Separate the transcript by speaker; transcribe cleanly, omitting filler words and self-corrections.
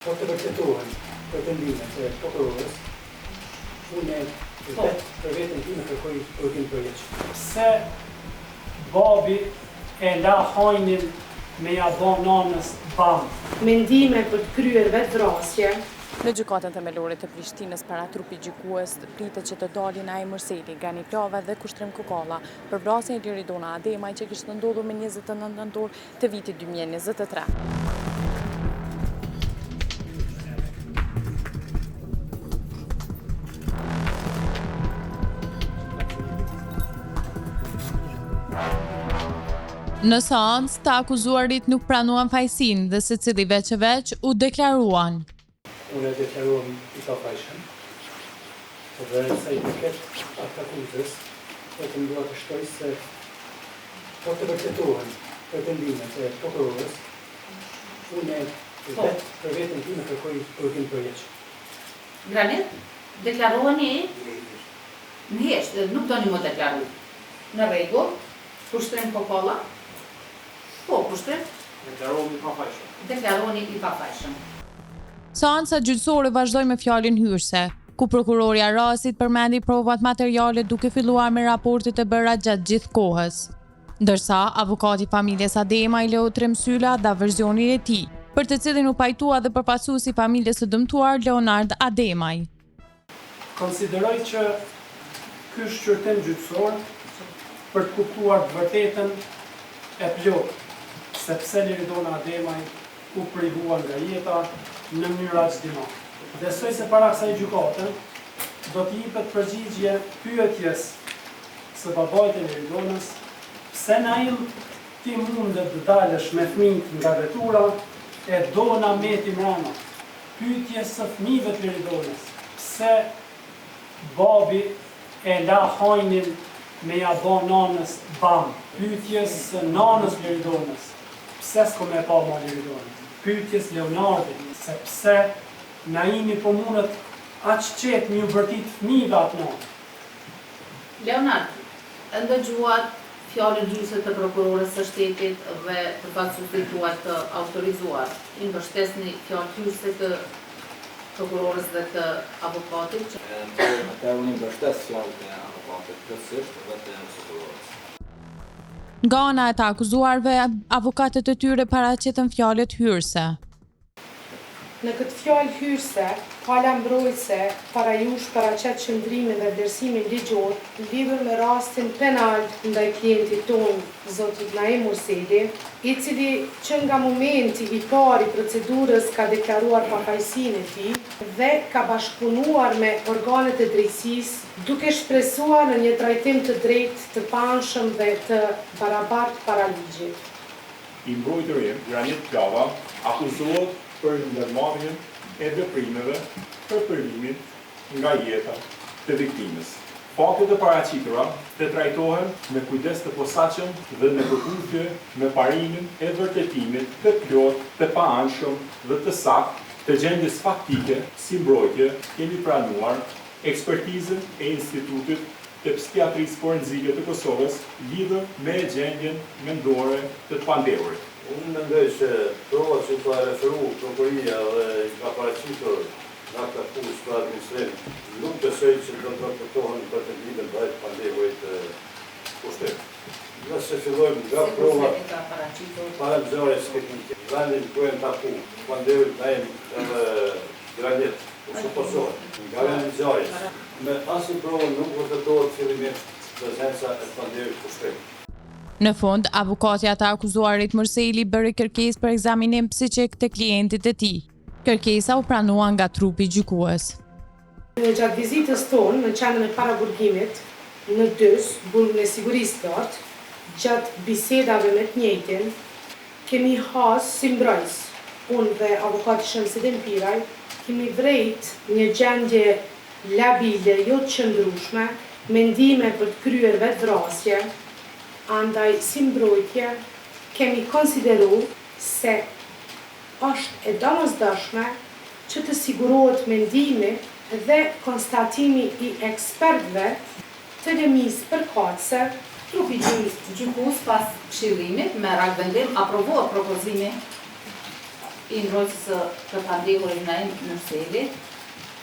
Speaker 1: Po të vërtetohen pretendimet e prokurorës, unë për vetën time kërkoj përgjigje përgjigje.
Speaker 2: Pse babi e la hajnin me ja ba nanës bam?
Speaker 3: Mendime për të kryer vetvrasje.
Speaker 4: Në gjykatën themelore të Prishtinës para trupit gjykues pritet që të dalin Ai Mërseli, Gani Plava dhe Kushtrim Kokalla për vrasjen e Liridona Ademaj që kishte ndodhur me 29 nëntor të vitit 2023.
Speaker 5: Në seancë, të akuzuarit nuk pranuan fajsinë dhe secili veç e veç u deklaruan.
Speaker 1: Unë e deklaruam I pafajshëm, dhe sa I përket akuzës, vetëm dua të shtoj se po të vërtetohen pretendimet e prokurorës, unë për vetën time kërkoj përgjigje përgjigje.
Speaker 6: Granit, deklaroheni në heshtë, nuk doni më deklaru. Në rregull, Kushtrim Kokalla? Po, kushtrim? Deklaroheni I pafajshëm.
Speaker 5: Seanca gjyqësore vazhdoi me fjalën hyrëse, ku prokurori Arasit përmendi provat materiale duke filluar me raportet e bëra gjatë gjithë kohës. Ndërsa avokati familjes Ademaj Leo Tremsyla dha versionin e tij, për të cilin u pajtua dhe përfaqësuesi I familjes së dëmtuar Leonard Ademaj.
Speaker 2: Konsideroj që ky shqyrtim gjyqësor për të kuptuar të vërtetën e plot, sepse Liridona Ademaj u privuan nga jeta në mënyra çdima. Besoj se para kësaj gjykate do të jepet përgjigje pyetjes së babait të Liridonës, pse Nail ti mundet të dalësh me fëmijët nga vetura e dona meti mrena. Pyetjes së fëmijëve të Liridonës, pse babi e la hajnin me ja ba nanës bam. Pyetjes së nanës Liridonës, pse s'ko me pa ma Liridonës. Pyetjes Leonardit, se pse Naimi po mundet aq qetë një vërtit fëmijëve atë natë.
Speaker 6: Leonard, ndëgjuat fjalën gjyqëse të prokurorës së shtetit dhe përfaqësuesit tuaj të autorizuar. I mbështesni fjalë hyrëse të prokurorës dhe të avokatit?
Speaker 7: Atë unë mbështes fjalët e avokatit plotësisht dhe të prokurorës.
Speaker 5: Nga ana e të akuzuarve, avokatët e tyre paraqiten fjalët hyrëse.
Speaker 3: Në këtë fjalë hyrëse, hala mbrojtëse para jush paraqet qëndrimin dhe vlerësimin ligjor lidhur me rastin penal ndaj klientit tonë, zotit Ai Mërseli, I cili që nga momenti I parë I procedurës ka deklaruar pafajësinë e tij dhe ka bashkëpunuar me organet e drejtësisë duke shpresuar në një trajtim të drejtë, të panshëm dhe të barabartë para ligjit.
Speaker 8: I mbrojtëri Granit Plava akuzohet për ndërmarrjen e veprimeve për përimin nga jeta të viktimës. Faktet e paraqitura të trajtohen me kujdes të posaçëm dhe në përputhje me parimin e vërtetimit të plot, të paanshëm dhe të saktë të gjendjes faktike si mbrojtje kemi pranuar ekspertizën e Institutit të Psikiatrisë Forenzike të Kosovës lidhur me gjendjen mendore të pandehurit.
Speaker 9: Unë mendoj se provat që ka referu prokuria dhe ka paraqitur nga ka akuzë për administrim, nuk besoj që do të vërtetohen pretendimet ndaj të pandehurit Kushtrim. Nëse fillojmë nga provat para ngjarjes teknike, vendin ku janë taku pandehurit Naim edhe Granit, u supozohet nga vendi I ngjarjes, me asnjë provë nuk vërtetohet fillimisht prezenca e pandehurit Kushtrim.
Speaker 5: Në fund, avokatja të akuzuarit Mërseli bëri kërkesë për ekzaminim psiqik të klientit e tij. Kërkesa u pranua nga trupi gjykues.
Speaker 3: Në gjatë vizitës tonë në qendrën e paraburgimit, në Dys, burgun e sigurisë të lartë, gjatë bisedave me të njëjtin, kemi hasë si mbrojtës. Unë dhe avokati Shamsidin Piraj kemi vrejt një gjendje labile, jo të qëndrueshme, mendime për të kryer vetvrasje. Andaj si mbrojtje kemi konsideru se është e domosdoshme që të sigurohet mendimi dhe konstatimi I ekspertëve të lëmisë përkatëse.
Speaker 6: Trupi gjykues pas këshillimit me vendim aprovohet propozimi i ndrojtës të pandehurin në Mërseli,